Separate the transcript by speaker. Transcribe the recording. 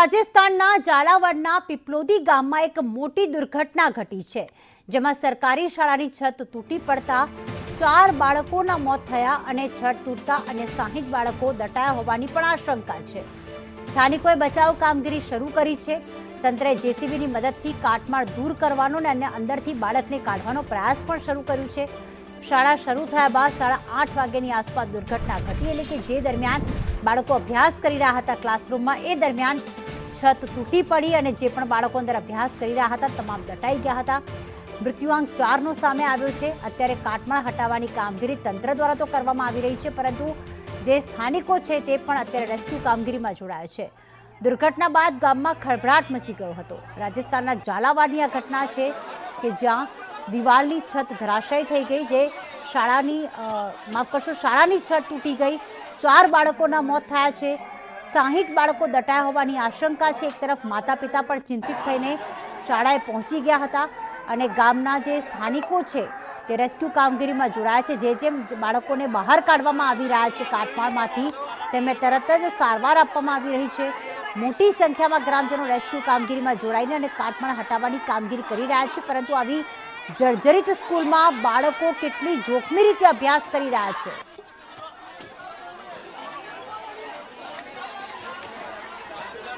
Speaker 1: રાજસ્થાનના ઝાલાવાડના પીપલોદી ગામમાં એક મોટી દુર્ઘટના ઘટી છે, જેમાં સરકારી શાળાની છત તૂટી પડતા 4 બાળકોના મોત થયા અને છત તૂટતા અને 60 બાળકો દટાયા હોવાની પણ આશંકા છે। સ્થાનિકોએ બચાવ કામગીરી શરૂ કરી છે। તંત્રે જેસીબીની મદદથી કાટમાળ દૂર કરવાનો અને અંદરથી બાળકને કાઢવાનો પ્રયાસ પણ શરૂ કર્યો છે। શાળા શરૂ થયા બાદ 8:30 વાગ્યાની આસપાસ દુર્ઘટના ઘટી, એટલે કે જે દરમિયાન બાળકો અભ્યાસ કરી રહ્યા હતા ક્લાસરૂમમાં, એ દરમિયાન છત તૂટી પડી અને જે પણ બાળકો અંદર અભ્યાસ કરી રહ્યા હતા તમામ દટાઈ ગયા હતા। મૃત્યુઆંક 4નો સામે આવ્યો છે। અત્યારે કાટમાળ હટાવવાની કામગીરી તંત્ર દ્વારા તો કરવામાં આવી રહી છે, પરંતુ જે સ્થાનિકો છે તે પણ અત્યારે રેસ્ક્યુ કામગીરીમાં જોડાયા છે। દુર્ઘટના બાદ ગામમાં ખળભળાટ મચી ગયો હતો। રાજસ્થાનના ઝાલાવાડની આ ઘટના છે કે જ્યાં દિવાલની છત ધરાશાયી થઈ ગઈ, જે શાળાની છત તૂટી ગઈ, 4 બાળકોના મોત થયા છે, 60 બાળકો દટાયા હોવાની આશંકા છે। એક તરફ માતા પિતા પણ ચિંતિત થઈને શાળાએ પહોંચી ગયા હતા અને ગામના જે સ્થાનિકો છે તે રેસ્ક્યુ કામગીરીમાં જોડાયા છે। જેમ બાળકોને બહાર કાઢવામાં આવી રહ્યા છે કાટમાળમાંથી, તેમને તરત જ સારવાર આપવામાં આવી રહી છે। મોટી સંખ્યામાં ગ્રામજનો રેસ્ક્યુ કામગીરીમાં જોડાઈને અને કાટમાળ હટાવવાની કામગીરી કરી રહ્યા છે, પરંતુ આવી જર્જરિત સ્કૂલમાં બાળકો કેટલી જોખમી રીતે અભ્યાસ કરી રહ્યા છે।